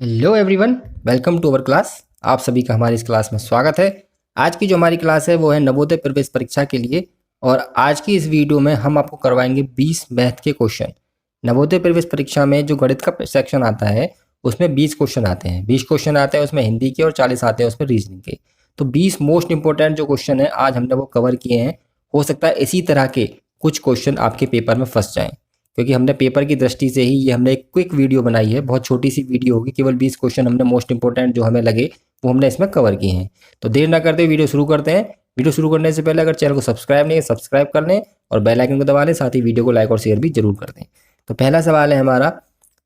Hello everyone, welcome to our class. आप सभी का हमारी इस क्लास में स्वागत है। आज की जो हमारी क्लास है वो है नवोदय प्रवेश परीक्षा के लिए। और आज की इस वीडियो में हम आपको करवाएंगे 20 मैथ के क्वेश्चन। नवोदय प्रवेश परीक्षा में जो गणित का सेक्शन आता है उसमें 20 क्वेश्चन आते हैं। 20 क्वेश्चन आते हैं उसमें हिंदी के और 40 आते हैं उसमें रीजनिंग के। तो 20 मोस्ट इंपॉर्टेंट जो क्वेश्चन है आज हमने वो कवर किए हैं। हो सकता है इसी तरह के कुछ क्वेश्चन आपके पेपर में फंस जाएँ, क्योंकि हमने पेपर की दृष्टि से ही ये हमने एक क्विक वीडियो बनाई है। बहुत छोटी सी वीडियो होगी, केवल 20 क्वेश्चन हमने मोस्ट इंपॉर्टेंट जो हमें लगे वो हमने इसमें कवर किए हैं। तो देर ना करते वीडियो शुरू करते हैं। वीडियो शुरू करने से पहले अगर चैनल को सब्सक्राइब नहीं है सब्सक्राइब कर लें और बेल आइकन को दबा लें, साथ ही वीडियो को लाइक और शेयर भी जरूर कर दें। तो पहला सवाल है हमारा,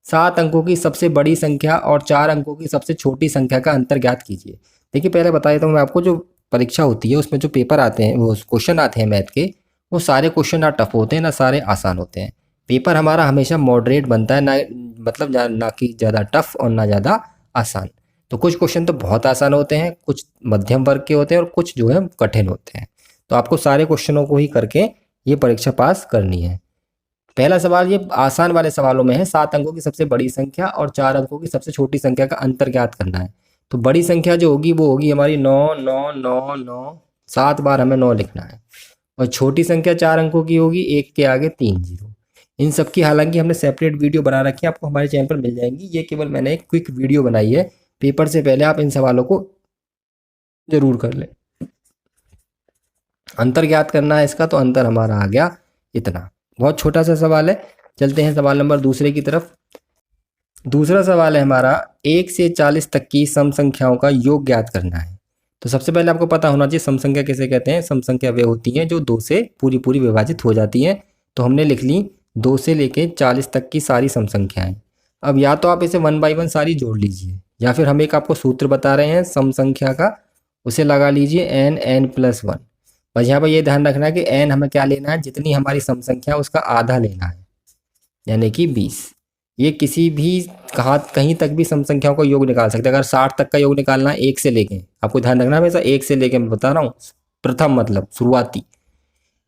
7 अंकों की सबसे बड़ी संख्या और 4 अंकों की सबसे छोटी संख्या का अंतर ज्ञात कीजिए। देखिए, पहले बता देता हूँ मैं आपको, जो परीक्षा होती है उसमें जो पेपर आते हैं, वो क्वेश्चन आते हैं मैथ के, वो सारे क्वेश्चन ना टफ होते हैं ना सारे आसान होते हैं। पेपर हमारा हमेशा मॉडरेट बनता है, ना मतलब ना कि ज़्यादा टफ और ना ज़्यादा आसान। तो कुछ क्वेश्चन तो बहुत आसान होते हैं, कुछ मध्यम वर्ग के होते हैं और कुछ जो है कठिन होते हैं। तो आपको सारे क्वेश्चनों को ही करके ये परीक्षा पास करनी है। पहला सवाल ये आसान वाले सवालों में है, 7 अंकों की सबसे बड़ी संख्या और 4 अंकों की सबसे छोटी संख्या का अंतर ज्ञात करना है। तो बड़ी संख्या जो होगी वो होगी हमारी 9 9 9 9, 7 बार हमें 9 लिखना है। और छोटी संख्या 4 अंकों की होगी, 1 के आगे 3 जीरो। इन सब की हालांकि हमने सेपरेट वीडियो बना रखी है, आपको हमारे चैनल पर मिल जाएंगी। ये केवल मैंने एक क्विक वीडियो बनाई है। पेपर से पहले आप इन सवालों को जरूर कर लें। अंतर ज्ञात करना है इसका, तो अंतर हमारा आ गया इतना। बहुत छोटा सा सवाल है। चलते हैं सवाल नंबर दूसरे की तरफ। दूसरा सवाल है हमारा, 1 से 40 तक की सम संख्याओं का योग ज्ञात करना है। तो सबसे पहले आपको पता होना चाहिए सम संख्या किसे कहते हैं। सम संख्या वे होती हैं जो 2 से पूरी पूरी विभाजित हो जाती हैं। तो हमने लिख ली 2 से लेके 40 तक की सारी सम संख्याएं। अब या तो आप इसे 1 बाई 1 सारी जोड़ लीजिए, या फिर हम एक आपको सूत्र बता रहे हैं सम संख्या का, उसे लगा लीजिए n+1। बस यहाँ पर ये ध्यान रखना है कि n हमें क्या लेना है, जितनी हमारी सम संख्या है उसका आधा लेना है, यानी कि 20। ये किसी भी कहीं तक भी सम संख्याओं का योग निकाल सकते हैं। अगर 60 तक का योग निकालना है 1 से लेके, आपको ध्यान रखना है हमेशा 1 से लेके मैं बता रहा हूँ, प्रथम मतलब शुरुआती।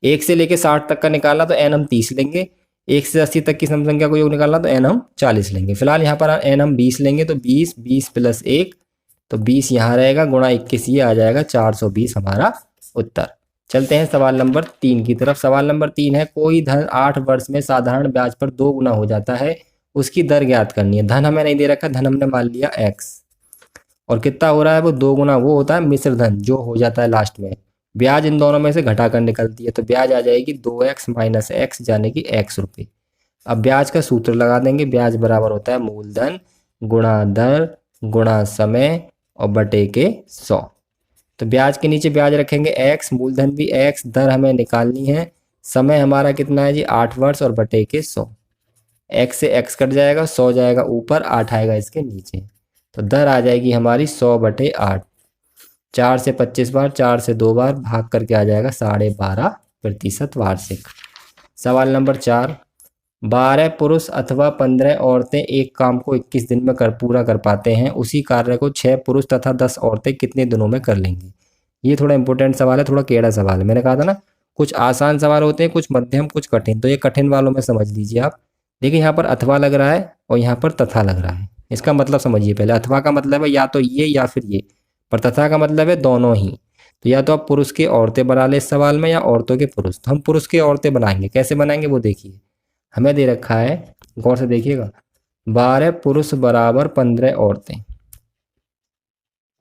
1 से लेके 60 तक का निकालना तो n हम 30 लेंगे। 1 से 80 तक की सम संख्या को योग निकालना तो n हम 40 लेंगे। फिलहाल यहाँ पर n हम 20 लेंगे, तो 20 20 + 1, तो 20 यहाँ रहेगा, गुणा 21 ये आ जाएगा, 420 हमारा उत्तर। चलते हैं सवाल नंबर 3 की तरफ। सवाल नंबर 3 है, कोई धन 8 वर्ष में साधारण ब्याज पर 2 गुना हो जाता है, उसकी दर ज्ञात करनी है। धन हमें नहीं दे रखा, धन हमने मान लिया x, और कितना हो रहा है वो 2 गुना, वो होता है मिश्र धन जो हो जाता है लास्ट में। ब्याज इन दोनों में से घटाकर निकलती है, तो ब्याज आ जाएगी 2x - x, यानी कि x रुपये। अब ब्याज का सूत्र लगा देंगे। ब्याज बराबर होता है मूलधन गुणा दर गुणा समय और बटे के 100। तो ब्याज के नीचे ब्याज रखेंगे x, मूलधन भी x, दर हमें निकालनी है, समय हमारा कितना है जी 8 वर्ष, और बटे के 100। x से x कट जाएगा, 100 जाएगा ऊपर, 8 आएगा इसके नीचे। तो दर आ जाएगी हमारी 100/8। 4 से 25 बार, 4 से 2 बार भाग करके आ जाएगा 12.5% वार्षिक। सवाल नंबर 4, 12 पुरुष अथवा 15 औरतें एक काम को 21 दिन में पूरा कर पाते हैं, उसी कार्य को 6 पुरुष तथा 10 औरतें कितने दिनों में कर लेंगी। ये थोड़ा इंपॉर्टेंट सवाल है, थोड़ा टेढ़ा सवाल है। मैंने कहा था ना कुछ आसान सवाल होते हैं, कुछ मध्यम, कुछ कठिन। तो ये कठिन वालों में समझ लीजिए आप। देखिए यहाँ पर अथवा लग रहा है और यहाँ पर तथा लग रहा है। इसका मतलब समझिए पहले। अथवा का मतलब है या तो ये या फिर ये, पर तथा का मतलब है दोनों ही। तो या तो आप पुरुष के औरतें बना ले इस सवाल में, या औरतों के पुरुष। तो हम पुरुष के औरतें बनाएंगे। कैसे बनाएंगे वो देखिए, हमें दे रखा है, गौर से देखिएगा, 12 पुरुष बराबर 15 औरतें।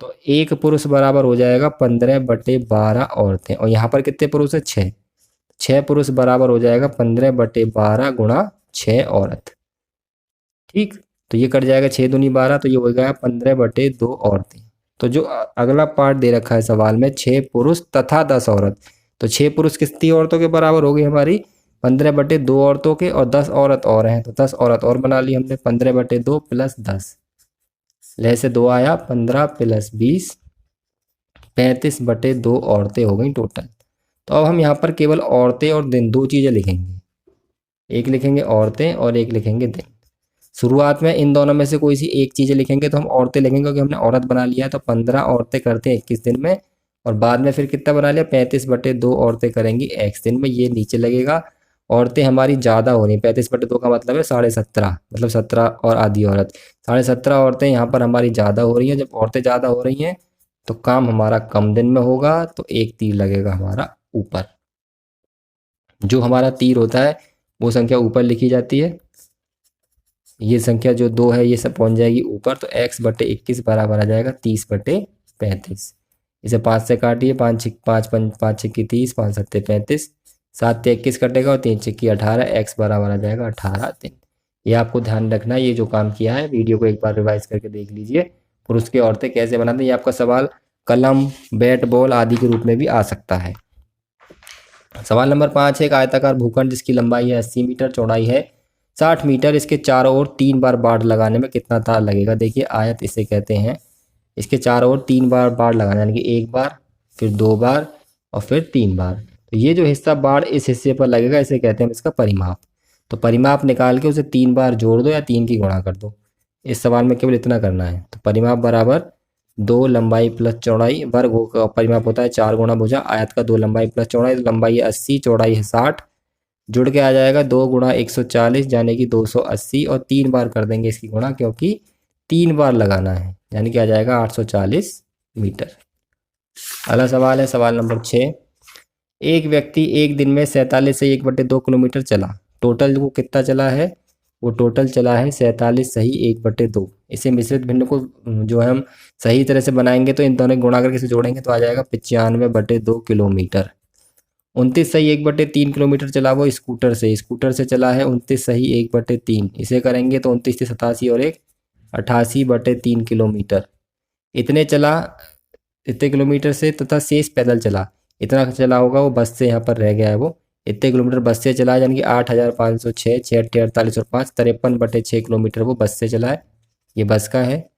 तो एक पुरुष बराबर हो जाएगा 15/12 औरतें, और यहाँ पर कितने पुरुष है 6। 6 पुरुष बराबर हो जाएगा 15/12 गुणा 6 औरत। ठीक, तो ये कट जाएगा 6 दूनी 12, तो ये हो गया 15/2 औरतें। तो जो अगला पार्ट दे रखा है सवाल में, 6 पुरुष तथा 10 औरत, तो 6 पुरुष कितनी औरतों के बराबर हो गई हमारी 15/2 औरतों के, और 10 औरत और हैं, तो 10 औरत और बना ली हमने। 15/2 + 10, लह से 2 आया, 15 + 20, 35/2 औरतें हो गई टोटल। तो अब हम यहाँ पर केवल औरतें और दिन, दो चीज़ें लिखेंगे। एक लिखेंगे औरतें और एक लिखेंगे दिन। शुरुआत में इन दोनों में से कोई सी एक चीज़ लिखेंगे, तो हम औरतें लिखेंगे क्योंकि हमने औरत बना लिया है। तो 15 औरतें करते हैं 21 दिन में, और बाद में फिर कितना बना लिया 35/2 औरतें करेंगी x दिन में, ये नीचे लगेगा। औरतें हमारी ज़्यादा हो रही हैं। 35/2 का मतलब है 17.5, मतलब 17 और आधी औरत, 17.5 औरतें यहाँ पर हमारी ज़्यादा हो रही हैं। जब औरतें ज़्यादा हो रही हैं तो काम हमारा कम दिन में होगा, तो एक तीर लगेगा हमारा ऊपर। जो हमारा तीर होता है वो संख्या ऊपर लिखी जाती है, ये संख्या जो 2 है ये सब पहुंच जाएगी ऊपर, तो x/21 बराबर आ जाएगा 30/35। इसे 5 से काटिए, 5 6 5 5 6 30, 5 7 35, 7 से 21 कटेगा और 3 6 18, x बराबर आ जाएगा 18 दिन। ये आपको ध्यान रखना है, ये जो काम किया है वीडियो को एक बार रिवाइज करके देख लीजिए। पुरुष की औरतें कैसे बनाते हैं, ये आपका सवाल कलम, बैट बॉल आदि के रूप में भी आ सकता है। सवाल नंबर 5 है, एक आयताकार भूखंड जिसकी लंबाई है 80 मीटर, चौड़ाई है 60 मीटर, इसके चारों ओर 3 बार बाड़ लगाने में कितना तार लगेगा। देखिए आयत इसे कहते हैं, इसके चारों ओर 3 बार बाड़ लगाना, यानी कि 1 बार, फिर 2 बार और फिर 3 बार। तो ये जो हिस्सा बाड़ इस हिस्से पर लगेगा इसे कहते हैं इसका परिमाप। तो परिमाप निकाल के उसे 3 बार जोड़ दो या 3 की गुणा कर दो। इस सवाल में केवल इतना करना है। तो परिमाप बराबर 2 लंबाई प्लस चौड़ाई, वर्ग का परिमाप होता है 4 गुणा भुजा, आयत का 2 लंबाई प्लस चौड़ाई, तो लंबाई है 80, चौड़ाई है 60, जुड़ के आ जाएगा 2 गुणा 140 यानी कि 280, और 3 बार कर देंगे इसकी गुणा क्योंकि 3 बार लगाना है, यानी कि आ जाएगा 840 मीटर। अगला सवाल है सवाल नंबर 6, एक व्यक्ति एक दिन में 47 से 1/2 किलोमीटर चला, टोटल वो कितना चला है, वो टोटल चला है 47 सही 1/2। इसे मिश्रित भिन्न को जो है हम सही तरह से बनाएंगे तो इन दोनों को गुणा करके इसे जोड़ेंगे तो आ जाएगा 95/2 किलोमीटर। 29 सही 1/3 किलोमीटर चला वो स्कूटर से चला है 29 सही 1/3, इसे करेंगे तो 29 से 87 और 1 88/3 किलोमीटर। इतने चला, इतने किलोमीटर से, तथा शेष पैदल चला, इतना चला होगा वो बस से यहाँ पर रह गया है, वो इतने किलोमीटर बस से चला है, यानी कि 8506, 6 8 48 और 5 53/6 किलोमीटर वो बस से चला है, ये बस का है।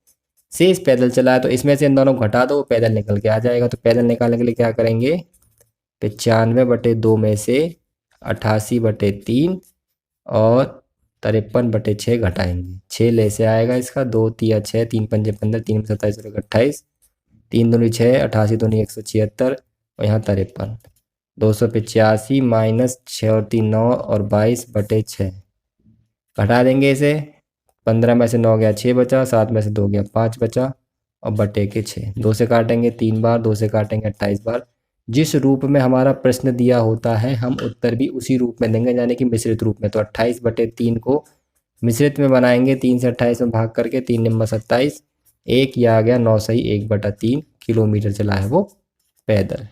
शेष पैदल चला है, तो इसमें से इन दोनों को घटा दो, वो पैदल निकल के आ जाएगा। तो पैदल निकालने के लिए क्या करेंगे, 95/2 में से 88/3 और 53/6 घटाएंगे, 6 ले से आएगा इसका, 2 3 6, 3 5 15, 3 27 और 28, 3 दूनी 6, 88 दूनी 176 और यहाँ 53, 285 माइनस 6 और 3 9 और 22/6 घटा देंगे इसे, 15 में से 9 गया 6 बचा, 7 में से 2 गया 5 बचा और बटे के 6, 2 से काटेंगे 3 बार, 2 से काटेंगे 28 बार। जिस रूप में हमारा प्रश्न दिया होता है हम उत्तर भी उसी रूप में देंगे, यानी कि मिश्रित रूप में। तो 28/3 को मिश्रित में बनाएंगे, 3 से 28 में भाग करके, 3 नंबर 27, 1 ये आ गया 9 सही 1/3 किलोमीटर चला है वो पैदल।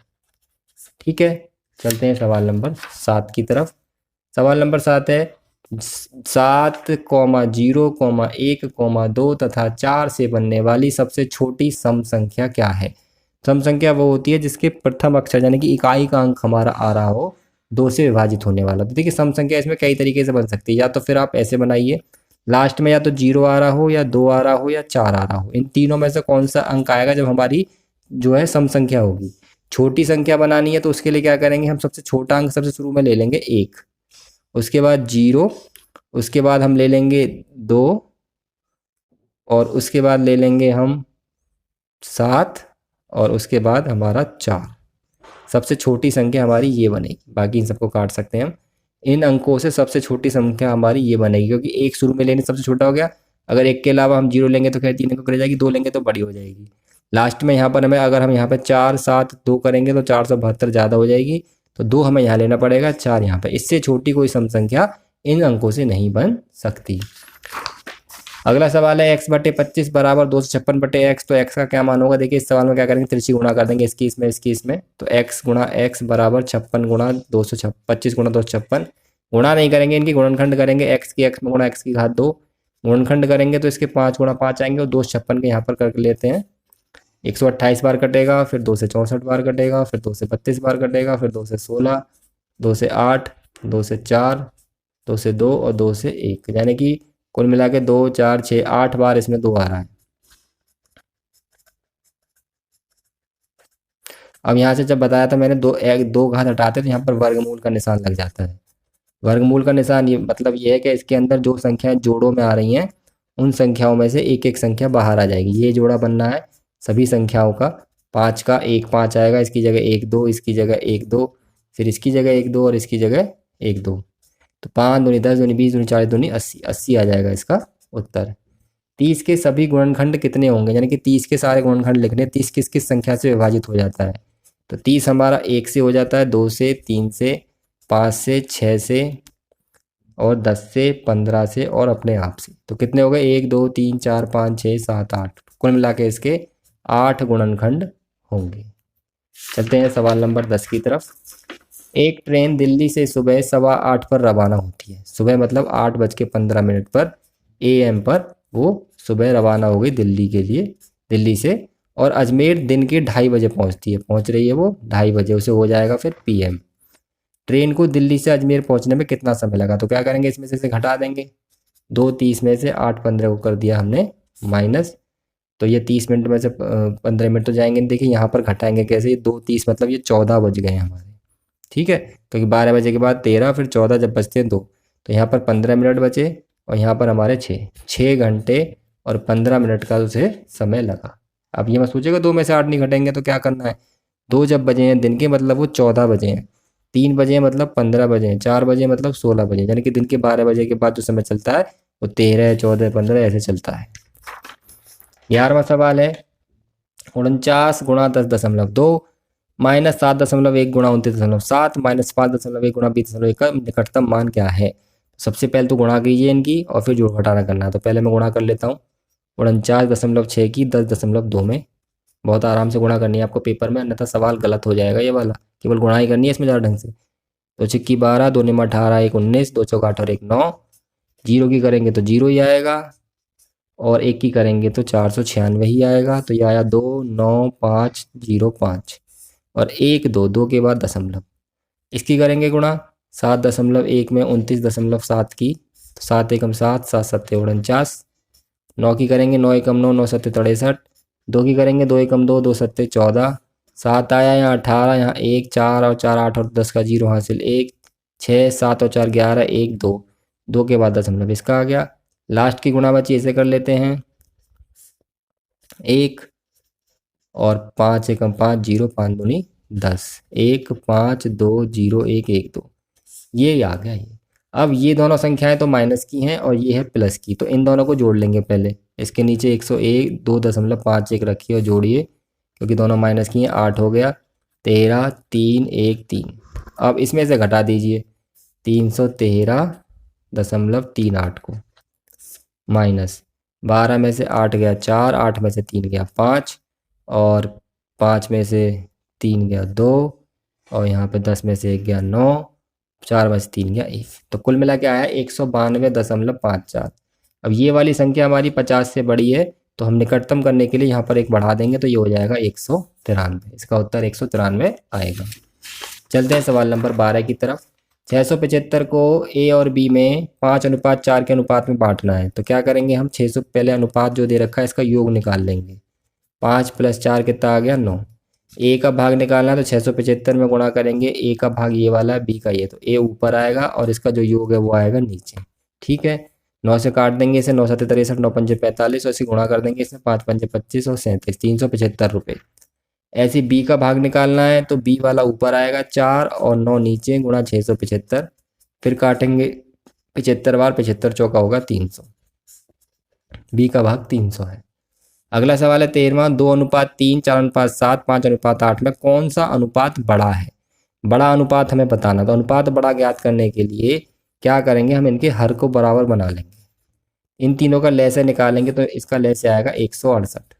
ठीक है, चलते हैं सवाल नंबर 7 की तरफ। सवाल नंबर 7 है 7, 0, 1, 2 तथा 4 से बनने वाली सबसे छोटी सम संख्या क्या है। सम संख्या वो होती है जिसके प्रथम अक्षर यानी कि इकाई का अंक हमारा आ रहा हो 2 से विभाजित होने वाला। तो देखिए सम संख्या इसमें कई तरीके से बन सकती है, या तो फिर आप ऐसे बनाइए, लास्ट में या तो 0 आ रहा हो, या 2 आ रहा हो, या 4 आ रहा हो, इन तीनों में से कौन सा अंक आएगा जब हमारी जो है सम संख्या होगी। छोटी संख्या बनानी है तो उसके लिए क्या करेंगे, हम सबसे छोटा अंक सबसे शुरू में ले लेंगे 1, उसके बाद 0, उसके बाद हम ले लेंगे 2 और उसके बाद ले लेंगे हम 7 और उसके बाद हमारा 4। सबसे छोटी संख्या हमारी ये बनेगी, बाकी इन सबको काट सकते हैं हम। इन अंकों से सबसे छोटी संख्या हमारी ये बनेगी, क्योंकि 1 शुरू में लेने सबसे छोटा हो गया। अगर 1 के अलावा हम 0 लेंगे तो खैर 3 अंकों कर जाएगी, 2 लेंगे तो बड़ी हो जाएगी। लास्ट में यहाँ पर हमें, अगर हम यहाँ पर 4 7 2 करेंगे तो 472 ज़्यादा हो जाएगी, तो 2 हमें यहाँ लेना पड़ेगा, 4 यहाँ पर। इससे छोटी कोई सम संख्या इन अंकों से नहीं बन सकती। अगला सवाल है x/25 बराबर 256/x, तो x का क्या मान होगा। देखिए इस सवाल में क्या करेंगे, त्रिची गुणा कर देंगे इसकी इसमें इसकी इसमें, तो x गुणा x बराबर 56 गुणा 225 गुणा 256, गुणा नहीं करेंगे इनकी गुणनखंड करेंगे, x की x में गुणा x की घात 2, गुणनखंड करेंगे तो इसके 5 गुणा 5 आएंगे और 256 के यहाँ पर कर लेते हैं, 128 बार कटेगा, फिर 2 से 64 बार कटेगा, फिर 2 से 32 बार कटेगा, फिर 2 से 16, 2 से 8, 2 से 4, 2 से 2 और 2 से 1, यानी कि कुल मिला के 2 4 6 8 बार इसमें 2 आ रहा है। अब यहाँ से जब बताया था मैंने 2 घात हटाते तो यहाँ पर वर्गमूल का निशान लग जाता है। वर्गमूल का निशान ये मतलब ये है कि इसके अंदर जो संख्याएं जोड़ों में आ रही हैं उन संख्याओं में से एक एक संख्या बाहर आ जाएगी। ये जोड़ा बनना है सभी संख्याओं का, 5 का 1 5 आएगा, इसकी जगह 1 2, इसकी जगह 1 2, फिर इसकी जगह 1 2 और इसकी जगह 1 2। तो 5 दूनी 10 दूनी 20 दूनी 40 दूनी 80, 80 आ जाएगा इसका उत्तर। 30 के सभी गुणनखंड कितने होंगे, यानी कि 30 के सारे गुणनखंड लिखने। 30 किस किस संख्या से विभाजित हो जाता है, तो 30 हमारा 1 से हो जाता है, 2 से, 3 से, 5 से, 6 से, और 10 से, 15 से, और अपने आप से। तो कितने हो गए, 1 2 3 4 5 6 7 8, कुल मिला के इसके 8 गुणनखंड होंगे। चलते हैं सवाल नंबर 10 की तरफ। एक ट्रेन दिल्ली से सुबह 8:15 पर रवाना होती है। सुबह मतलब 8:15 पर AM पर वो सुबह रवाना हो गई दिल्ली के लिए, दिल्ली से, और अजमेर दिन के 2:30 बजे पहुंचती है, पहुंच रही है वो 2:30 बजे, उसे हो जाएगा फिर PM। ट्रेन को दिल्ली से अजमेर पहुंचने में कितना समय लगा, तो क्या करेंगे, इसमें से घटा देंगे। 2:30 में से 8:15 को कर दिया हमने माइनस, तो ये 30 मिनट में से 15 मिनट तो जाएंगे। देखिए यहाँ पर घटाएंगे कैसे, 2:30 मतलब ये 14 बज गए हमारे, ठीक है, क्योंकि 12 बजे के बाद 13, फिर 14 जब बचते हैं 2, तो यहाँ पर 15 मिनट बचे, और यहाँ पर हमारे 6 घंटे और 15 मिनट का उसे समय लगा। अब ये मत सोचेगा 2 में से 8 नहीं घटेंगे, तो क्या करना है, 2 जब बजे हैं दिन के मतलब वो 14 बजे हैं, 3 बजे हैं मतलब 15 बजे हैं, 4 बजे मतलब 16 बजे, यानी कि दिन के 12 बजे के बाद जो समय चलता है वो 13, 14, 15 ऐसे चलता है। 11वां सवाल है, 49 गुणा 10.2 माइनस 7.1 गुणा 29.7 माइनस 5.1 गुणा 20.1 का निकटतम मान क्या है। सबसे पहले तो गुणा कीजिए इनकी, और फिर जोड़ घटाना करना है। तो पहले मैं गुणा कर लेता हूँ 49.6 की 10.2 में। बहुत आराम से गुणा करनी है आपको पेपर में, अन्यथा सवाल गलत हो जाएगा ये वाला, केवल गुणा ही करनी है इसमें ज़्यादा ढंग से। तो 6 12, 2 9 18, 1 19, 2 चौका 8 और 1 9, जीरो की करेंगे तो जीरो ही आएगा, और 1 की करेंगे तो 496 ही आएगा। तो ये आया 2 9 5 0 5, और 1 2 2 के बाद दशमलव। इसकी करेंगे गुणा 7.1 में 29.7 की, तो 7 एकम 7, 7 7 49। 9 की करेंगे 9 एकम 9, 9 7 63। 2 की करेंगे 2 एकम 2, 2 7 14। 7 आया यहाँ 18, यहाँ 1 4 और 4 8 और 10 का जीरो हासिल 1, 6 7 और 4 11, 1 2, 2 के बाद दशमलव इसका आ गया। लास्ट की गुणा बची, इसे कर लेते हैं 1 और 5 एकम 5 0, 5 दूनी 10, 1 5 2 0 1 1 2, ये आ गया ये। अब ये दोनों संख्याएं तो माइनस की हैं और ये है प्लस की, तो इन दोनों को जोड़ लेंगे पहले। इसके नीचे 101 2.51 रखिए और जोड़िए, क्योंकि दोनों माइनस की हैं। 8 हो गया, 13 3 1 3। अब इसमें से घटा दीजिए 313.38 को, माइनस 12 में से 8 गया 4, 8 में से 3 गया 5, और 5 में से 3 गया 2, और यहाँ पे 10 में से 1 गया 9, 4 में से 3 गया 1। तो कुल मिला के आया 192.54। अब ये वाली संख्या हमारी 50 से बड़ी है, तो हम निकटतम करने के लिए यहाँ पर एक बढ़ा देंगे, तो ये हो जाएगा 193। इसका उत्तर 193 आएगा। चलते हैं सवाल नंबर 12 की तरफ। 675 को A और B में 5:4 के अनुपात में बांटना है। तो क्या करेंगे हम, 600 पहले अनुपात जो दे रखा है इसका योग निकाल लेंगे। 5 + 4 कितना आ गया 9। A का भाग निकालना है, तो 675 में गुणा करेंगे। A का भाग ये वाला है, B का ये, तो A ऊपर आएगा और इसका जो योग है वो आएगा नीचे, ठीक है। 9 से काट देंगे इसे, 9 7 63, 9 5 45, और इसे गुणा कर देंगे इसमें, 5 5 25 और 37, 375 रुपये। ऐसे B का भाग निकालना है, तो B वाला ऊपर आएगा 4 और 9 नीचे, गुणा 675, फिर काटेंगे 75 बार, 75 चौका होगा 300। B का भाग 300 है। अगला सवाल है 13वां, 2:3, 4:7, 5:8 में कौन सा अनुपात बड़ा है। बड़ा अनुपात हमें बताना, तो अनुपात बड़ा ज्ञात करने के लिए क्या करेंगे, हम इनके हर को बराबर बना लेंगे। इन तीनों का लय से निकालेंगे, तो इसका लय से आएगा 168।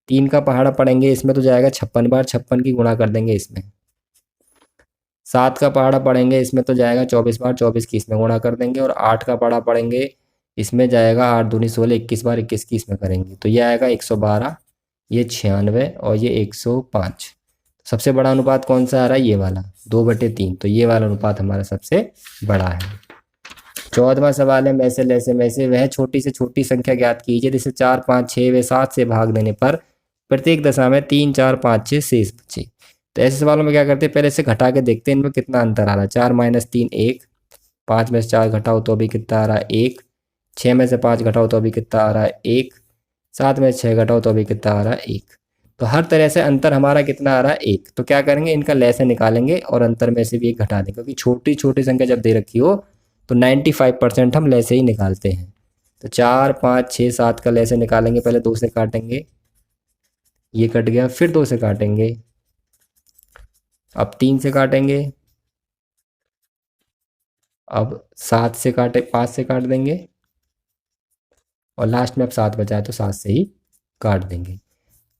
3 का पहाड़ा पढ़ेंगे इसमें, तो जाएगा 56 बार, 56 की गुणा कर देंगे इसमें। 7 का पहाड़ा पढ़ेंगे इसमें, तो जाएगा 24 बार, 24 की इसमें गुणा कर देंगे। और 8 का पहाड़ा पढ़ेंगे इसमें, जाएगा 8 दूनी 16, 21 बार, 21 की इसमें करेंगे, तो ये आएगा 112, ये 96 और ये 105। सबसे बड़ा अनुपात कौन सा आ रहा है, ये वाला 2/3, तो ये वाला अनुपात हमारा सबसे बड़ा है। 14वां सवाल है, में से वह छोटी से छोटी संख्या ज्ञात कीजिए जिसे 4 5 6 व 7 से भाग देने पर प्रत्येक दशा में 3 4 5 6 शेष बचे। तो ऐसे सवालों में क्या करते हैं, पहले इसे घटा के देखते हैं इनमें कितना अंतर आ रहा है। 4 - 3 1, 5 में से 4 घटाओ तो अभी कितना आ रहा है 1, 6 में से 5 घटाओ तो अभी कितना आ रहा है 1, 7 में से 6 घटाओ तो अभी कितना आ रहा है 1। तो हर तरह से अंतर हमारा कितना आ रहा है 1। तो क्या करेंगे, इनका लय से निकालेंगे और अंतर में से भी 1 घटा देंगे, क्योंकि छोटी छोटी संख्या जब दे रखी हो तो 95% हम ले से ही निकालते हैं। तो 4, 5, 6, 7 का ले से निकालेंगे, पहले 2 से काटेंगे, ये कट गया, फिर 2 से काटेंगे, अब 3 से काटेंगे, अब 7 से काटे, 5 से काट देंगे, और लास्ट में अब 7 बचा है तो 7 से ही काट देंगे।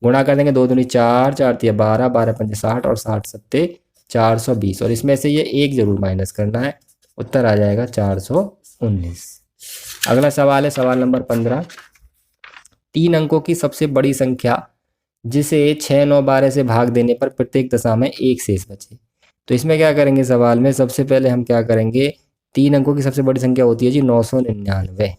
गुणा कर देंगे, 2 दूनी 4, 4 तिया 12, 12 पंजे 60 और 60 सत्ते 420, और इसमें से ये एक जरूर माइनस करना है, उत्तर आ जाएगा 419। अगला सवाल है सवाल नंबर 15। 3 अंकों की सबसे बड़ी संख्या जिसे 6, 9, 12 से भाग देने पर प्रत्येक दशा में एक शेष बचे। तो इसमें क्या करेंगे, सवाल में सबसे पहले हम क्या करेंगे, 3 अंकों की सबसे बड़ी संख्या होती है जी 999,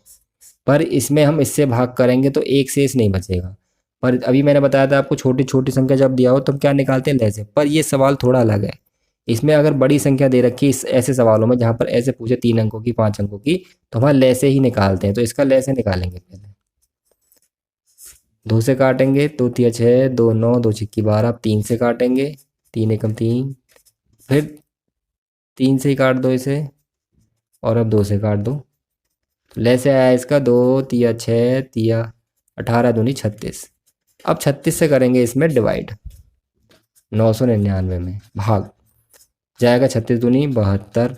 पर इसमें हम इससे भाग करेंगे तो एक शेष नहीं बचेगा। पर अभी मैंने बताया था आपको, छोटी छोटी संख्या जब दिया हो तो हम क्या निकालते हैं, लैसे। पर ये सवाल थोड़ा अलग है, इसमें अगर बड़ी संख्या दे रखी है इस ऐसे सवालों में जहाँ पर ऐसे पूछे 3 अंकों की, 5 अंकों की, तो हम लैसे ही निकालते हैं। तो इसका लैसे निकालेंगे, पहले 2 से काटेंगे, 2 तिया 6, 2 9, 2 छिक्की 12, अब 3 से काटेंगे, 3 एकम 3, फिर 3 से ही काट दो इसे, और अब 2 से काट दो। तो लैसे आया इसका 2 तिया 6 तिया 18 दूनी 36। अब 36 से करेंगे इसमें डिवाइड, 999 में भाग जाएगा, 36 दूनी 72,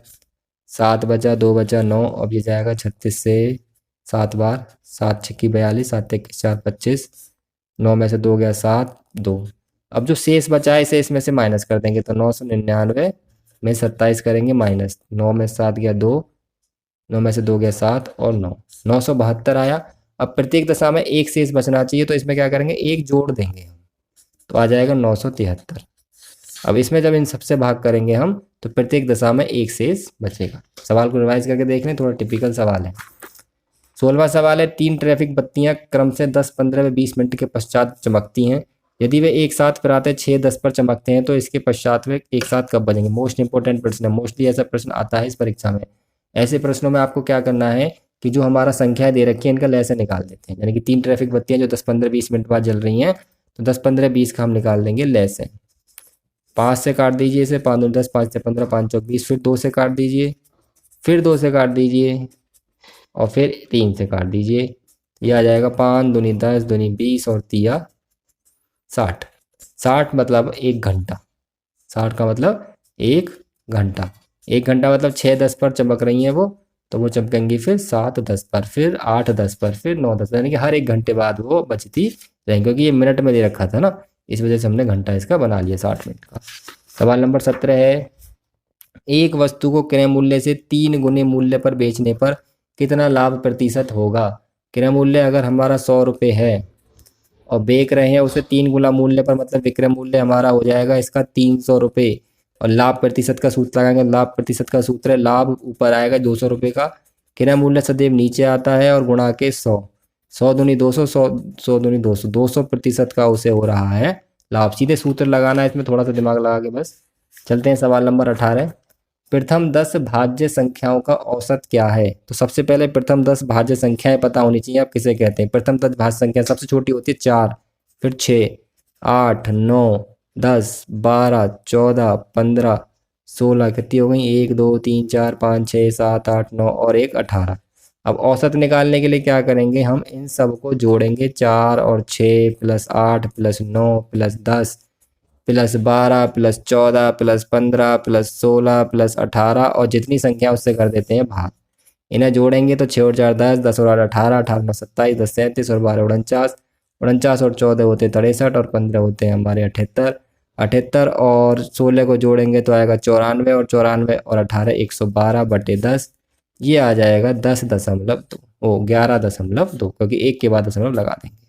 7 बचा, 2 बचा 9, अब ये जाएगा 36 से 7 बार, 7 छिक्की 42, 7 इक्कीस 4 25, 9 में से 2 गया 7, 2। अब जो शेष बचा है इसे इसमें से माइनस कर देंगे, तो 999 में 27 करेंगे माइनस, 9 में 7 गया 2, 9 में से 2 गया 7 और 9, 972 आया। अब प्रत्येक दशा में एक शेष बचना चाहिए, तो इसमें क्या करेंगे, एक जोड़ देंगे हम, तो आ जाएगा 973। अब इसमें जब इन सबसे भाग करेंगे हम तो प्रत्येक दशा में एक शेष बचेगा। सवाल को रिवाइज करके देख लें, थोड़ा टिपिकल सवाल है। 16वां सवाल है, 3 ट्रैफिक बत्तियां क्रम से 10, 15 व 20 मिनट के पश्चात चमकती हैं। यदि वे एक साथ प्रातः 6, 10 पर चमकते हैं तो इसके पश्चात वे एक साथ कब बजेंगे। मोस्ट इंपॉर्टेंट प्रश्न है, मोस्टली ऐसा प्रश्न आता है इस परीक्षा में। ऐसे प्रश्नों में आपको क्या करना है कि जो हमारा संख्याएं दे रखी है इनका लैसे निकाल देते हैं। यानी कि 3 ट्रैफिक बत्तियां जो 10, 15, 20 मिनट बाद जल रही हैं, तो 10, 15, 20 का हम निकाल देंगे लैसे। 5 से काट दीजिए इसे, 5 दूनी 10, 5 से 15, 5 चौक 20, फिर 2 से काट दीजिए, फिर 2 से काट दीजिए, और फिर 3 से काट दीजिए। यह आ जाएगा 5 दूनी 10, दूनी 20 और तिया 60। 60 मतलब 1 घंटा, 60 का मतलब 1 घंटा। 1 घंटा मतलब 6, 10 पर चमक रही हैं वो, तो वो चमकेंगी फिर 7, 10 पर, फिर 8, 10 पर, फिर 9, 10, यानी कि हर 1 घंटे बाद वो बचती रहेंगी, क्योंकि ये मिनट में दे रखा था ना, इस वजह से हमने घंटा इसका बना लिया 60 मिनट का। सवाल नंबर 17 है, एक वस्तु को क्रय मूल्य से 3 गुने मूल्य पर बेचने पर कितना लाभ प्रतिशत होगा। क्रय मूल्य अगर हमारा 100 रुपये है और बेच रहे हैं उसे 3 गुना मूल्य पर, मतलब विक्रय मूल्य हमारा हो जाएगा इसका 300 रुपये, और लाभ प्रतिशत का सूत्र लगाएंगे। लाभ प्रतिशत का सूत्र है, लाभ ऊपर आएगा 200 रुपये का, क्रय मूल्य सदैव नीचे आता है, और गुणा के 100, 100 दूनी 200, 100, 100 दूनी 200, 200% का उसे हो रहा है लाभ। सीधे सूत्र लगाना है, इसमें थोड़ा सा दिमाग लगा के बस। चलते हैं सवाल नंबर 18। प्रथम 10 भाज्य संख्याओं का औसत क्या है। तो सबसे पहले प्रथम 10 भाज्य संख्याएं पता होनी चाहिए, आप किसे कहते हैं। प्रथम 10 भाज्य संख्या सबसे छोटी होती है 4, फिर 6, 8, 9, 10, 12, 14, 15, 16, कितनी हो गई, 1, 2, 3, 4, 5, 6, 7, 8, 9 और 1, 18। अब औसत निकालने के लिए क्या करेंगे, हम इन सब को जोड़ेंगे, 4 और 6 plus 8 plus 9 plus 10 plus 12 plus 14 plus 15 plus 16 plus 18, और जितनी संख्या उससे कर देते हैं भाग। इन्हें जोड़ेंगे तो 6 और 4 10, 10 और 8 18, 18 9 27, 10 37 और 12 49, 49 और 14 होते 63, और 15 होते हैं हमारे 78, 78 और 16 को जोड़ेंगे तो आएगा 94, और 94 और 18 112/10, ये आ जाएगा 10.2, 11.2, क्योंकि 1 के बाद दशमलव लगा देंगे।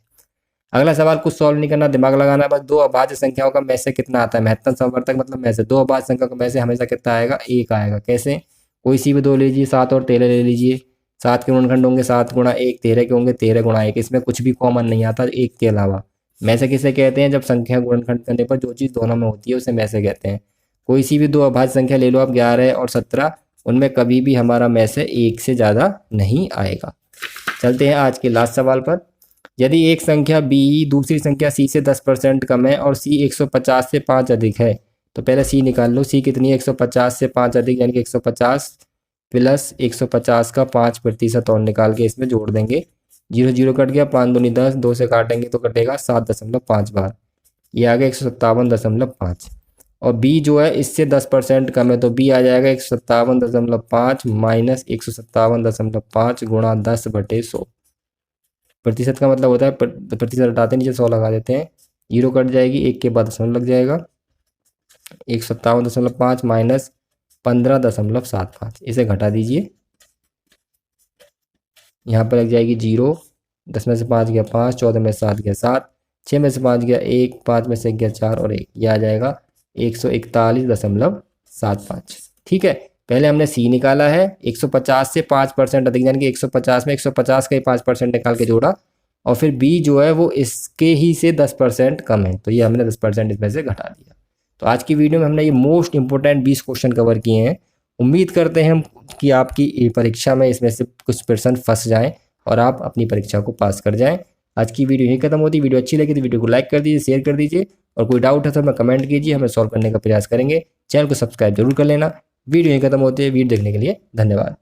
अगला सवाल कुछ सॉल्व नहीं करना, दिमाग लगाना है बस। 2 अभाज्य संख्याओं का में से कितना आता है। महत्तम समवर्तक मतलब में से 2 अभाज्य संख्या का में से हमेशा कितना आएगा, 1 आएगा। कैसे, कोई सी भी 2 लीजिए, 7 और 13 ले लीजिए। 7 के गुणनखंड होंगे 7 गुणा 1, 13 के होंगे 13 गुणा 1, इसमें कुछ भी कॉमन नहीं आता 1 के अलावा। में से किसे कहते हैं, जब संख्या गुणनखंड करने पर जो चीज़ दोनों में होती है उसे में से कहते हैं। कोई सी भी 2 अभाज्य संख्या ले लो आप, 11 और 17, उनमें कभी भी हमारा में से 1 से ज़्यादा नहीं आएगा। चलते हैं आज के लास्ट सवाल पर। यदि एक संख्या b दूसरी संख्या c से 10% कम है और c 150 से 5 अधिक है, तो पहले c निकाल लो। c कितनी है, 150 से 5 अधिक, यानी कि 150 प्लस 150 का 5% और निकाल के इसमें जोड़ देंगे। 0 0 कट गया, 5 दूनी 10, 2 से काटेंगे तो कटेगा 7.5 बार, ये आ गया 157.5। और बी जो है इससे 10% कम है, तो बी आ जाएगा 157.5 माइनस 157.5 गुणा 10/100। प्रतिशत का मतलब होता है प्रतिशत हटाते नीचे 100 लगा देते हैं, 0 कट जाएगी, 1 के बाद दशमलव लग जाएगा, 157.5 माइनस 15.75, इसे घटा दीजिए। यहाँ पर लग जाएगी 0, 10 में से 5 गया 5, 14 में से 7 गया 7, 6 में से 5 गया 1, 5 में से गया 4 और 1, यह आ जाएगा 141.75। ठीक है, पहले हमने सी निकाला है, 150 से 5% अधिक, यानी कि 150 में 150 का ही 5% निकाल के जोड़ा, और फिर बी जो है वो इसके ही से 10% कम है, तो ये हमने 10% इसमें से घटा दिया। तो आज की वीडियो में हमने ये मोस्ट इंपॉर्टेंट 20 क्वेश्चन कवर किए हैं। उम्मीद करते हैं कि आपकी परीक्षा में इसमें से कुछ % फंस जाएं और आप अपनी परीक्षा को पास कर जाएं। आज की वीडियो यही खत्म होती है। वीडियो अच्छी लगी तो वीडियो को लाइक कर दीजिए, शेयर कर दीजिए, और कोई डाउट है तो हमें कमेंट कीजिए, हमें सॉल्व करने का प्रयास करेंगे। चैनल को सब्सक्राइब जरूर कर लेना। वीडियो यही खत्म होती है। वीडियो देखने के लिए धन्यवाद।